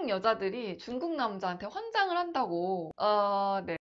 한국 여자들이 중국 남자한테 환장을 한다고. 네.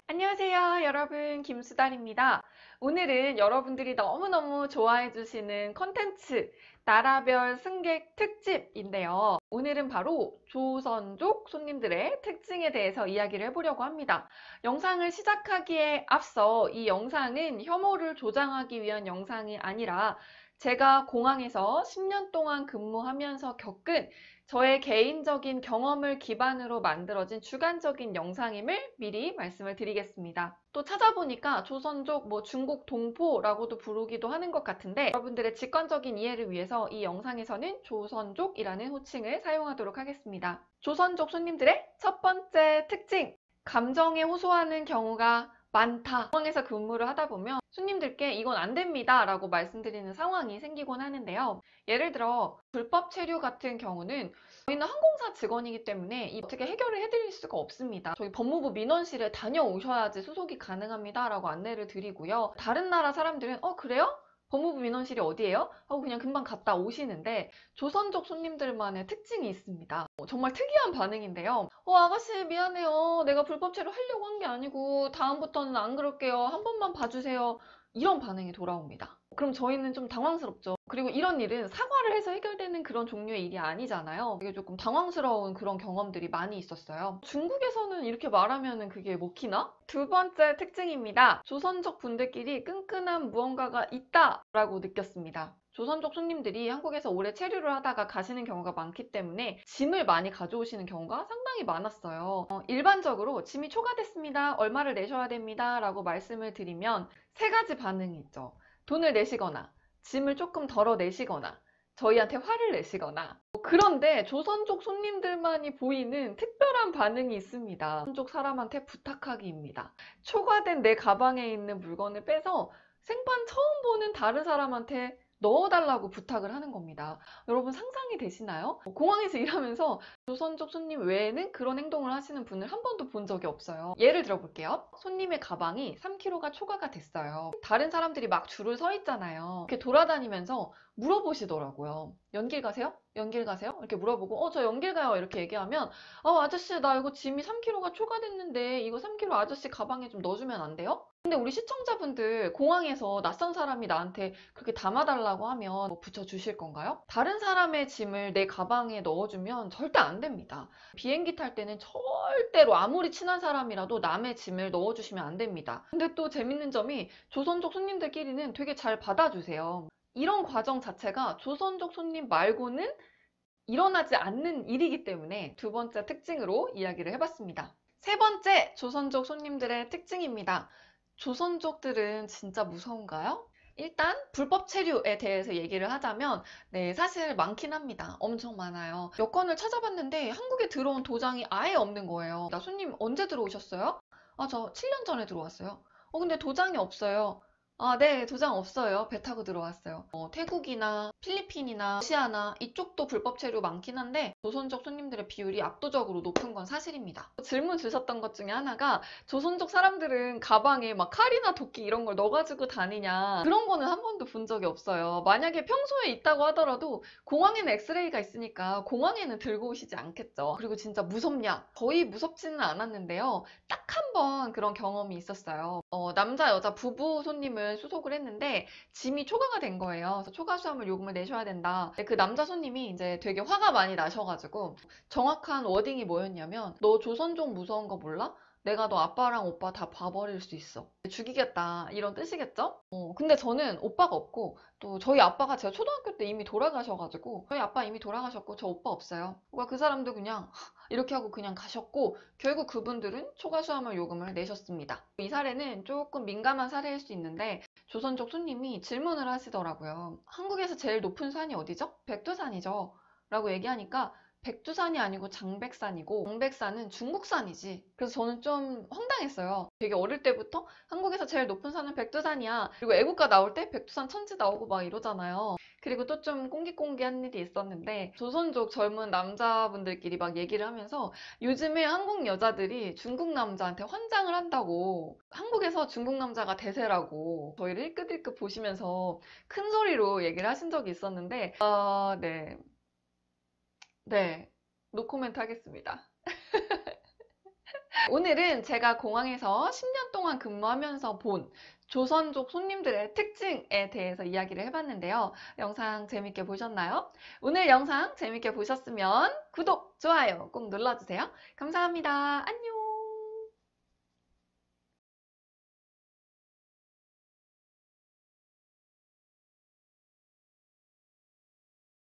안녕하세요, 여러분. 김수달입니다. 오늘은 여러분들이 너무너무 좋아해 주시는 컨텐츠 나라별 승객 특집인데요. 오늘은 바로 조선족 손님들의 특징에 대해서 이야기를 해보려고 합니다. 영상을 시작하기에 앞서 이 영상은 혐오를 조장하기 위한 영상이 아니라 제가 공항에서 10년 동안 근무하면서 겪은 저의 개인적인 경험을 기반으로 만들어진 주관적인 영상임을 미리 말씀을 드리겠습니다. 또 찾아보니까 조선족, 중국 동포라고도 부르기도 하는 것 같은데 여러분들의 직관적인 이해를 위해서 이 영상에서는 조선족이라는 호칭을 사용하도록 하겠습니다. 조선족 손님들의 첫 번째 특징, 감정에 호소하는 경우가 많다. 공항에서 근무를 하다 보면 손님들께 이건 안 됩니다 라고 말씀드리는 상황이 생기곤 하는데요. 예를 들어 불법 체류 같은 경우는 저희는 항공사 직원이기 때문에 어떻게 해결을 해드릴 수가 없습니다. 저희 법무부 민원실에 다녀오셔야지 수속이 가능합니다 라고 안내를 드리고요. 다른 나라 사람들은 그래요? 법무부 민원실이 어디예요? 하고 그냥 금방 갔다 오시는데 조선족 손님들만의 특징이 있습니다. 정말 특이한 반응인데요. 아가씨 미안해요. 내가 불법 체류 하려고 한 게 아니고 다음부터는 안 그럴게요. 한 번만 봐주세요. 이런 반응이 돌아옵니다. 그럼 저희는 좀 당황스럽죠. 그리고 이런 일은 사과를 해서 해결되는 그런 종류의 일이 아니잖아요. 이게 조금 당황스러운 그런 경험들이 많이 있었어요. 중국에서는 이렇게 말하면 그게 먹히나? 두 번째 특징입니다. 조선족 분들끼리 끈끈한 무언가가 있다라고 느꼈습니다. 조선족 손님들이 한국에서 오래 체류를 하다가 가시는 경우가 많기 때문에 짐을 많이 가져오시는 경우가 상당히 많았어요. 일반적으로 짐이 초과됐습니다. 얼마를 내셔야 됩니다. 라고 말씀을 드리면 세 가지 반응이 있죠. 돈을 내시거나 짐을 조금 덜어 내시거나 저희한테 화를 내시거나. 그런데 조선족 손님들만이 보이는 특별한 반응이 있습니다. 조선족 사람한테 부탁하기입니다. 초과된 내 가방에 있는 물건을 빼서 생판 처음 보는 다른 사람한테 넣어달라고 부탁을 하는 겁니다. 여러분 상상이 되시나요? 공항에서 일하면서 조선족 손님 외에는 그런 행동을 하시는 분을 한 번도 본 적이 없어요. 예를 들어볼게요. 손님의 가방이 3kg가 초과가 됐어요. 다른 사람들이 막 줄을 서 있잖아요. 이렇게 돌아다니면서 물어보시더라고요. 연길 가세요? 연길 가세요? 이렇게 물어보고 저 연길 가요 이렇게 얘기하면 아저씨 나 이거 짐이 3kg가 초과됐는데 이거 3kg 아저씨 가방에 좀 넣어주면 안 돼요? 근데 우리 시청자분들 공항에서 낯선 사람이 나한테 그렇게 담아달라고 하면 붙여주실 건가요? 다른 사람의 짐을 내 가방에 넣어주면 절대 안 됩니다. 비행기 탈 때는 절대로 아무리 친한 사람이라도 남의 짐을 넣어주시면 안 됩니다. 근데 또 재밌는 점이 조선족 손님들끼리는 되게 잘 받아주세요. 이런 과정 자체가 조선족 손님 말고는 일어나지 않는 일이기 때문에 두 번째 특징으로 이야기를 해봤습니다. 세 번째 조선족 손님들의 특징입니다. 조선족들은 진짜 무서운가요? 일단 불법 체류에 대해서 얘기를 하자면 사실 많긴 합니다. 엄청 많아요. 여권을 찾아봤는데 한국에 들어온 도장이 아예 없는 거예요. 나 손님 언제 들어오셨어요? 저 7년 전에 들어왔어요. 근데 도장이 없어요. 네, 도장 없어요. 배 타고 들어왔어요. 태국이나 필리핀이나 러시아나 이쪽도 불법 체류 많긴 한데 조선족 손님들의 비율이 압도적으로 높은 건 사실입니다. 질문 주셨던 것 중에 하나가 조선족 사람들은 가방에 막 칼이나 도끼 이런 걸 넣어가지고 다니냐, 그런 거는 한 번도 본 적이 없어요. 만약에 평소에 있다고 하더라도 공항에는 엑스레이가 있으니까 공항에는 들고 오시지 않겠죠. 그리고 진짜 무섭냐? 거의 무섭지는 않았는데요. 딱 한 번 그런 경험이 있었어요. 남자 여자 부부 손님을 수속을 했는데 짐이 초과가 된 거예요. 그래서 초과 수화물 요금을 내셔야 된다. 그 남자 손님이 이제 되게 화가 많이 나셔가지고 정확한 워딩이 뭐였냐면 너 조선족 무서운 거 몰라? 내가 너 아빠랑 오빠 다 봐버릴 수 있어. 죽이겠다 이런 뜻이겠죠? 근데 저는 오빠가 없고 또 저희 아빠가 제가 초등학교 때 이미 돌아가셔가지고 저희 아빠 이미 돌아가셨고 저 오빠 없어요. 그 사람도 그냥 이렇게 하고 그냥 가셨고 결국 그분들은 초과 수화물 요금을 내셨습니다. 이 사례는 조금 민감한 사례일 수 있는데 조선족 손님이 질문을 하시더라고요. 한국에서 제일 높은 산이 어디죠? 백두산이죠. 라고 얘기하니까 백두산이 아니고 장백산이고 장백산은 중국산이지. 그래서 저는 좀 황당했어요. 되게 어릴 때부터 한국에서 제일 높은 산은 백두산이야. 그리고 애국가 나올 때 백두산 천지 나오고 막 이러잖아요. 그리고 또 좀 꽁기꽁기한 일이 있었는데 조선족 젊은 남자분들끼리 막 얘기를 하면서 요즘에 한국 여자들이 중국 남자한테 환장을 한다고, 한국에서 중국 남자가 대세라고 저희를 힐끗힐끗 보시면서 큰 소리로 얘기를 하신 적이 있었는데 네. 네, 노코멘트 하겠습니다. 오늘은 제가 공항에서 10년 동안 근무하면서 본 조선족 손님들의 특징에 대해서 이야기를 해봤는데요. 영상 재밌게 보셨나요? 오늘 영상 재밌게 보셨으면 구독, 좋아요 꼭 눌러주세요. 감사합니다. 안녕!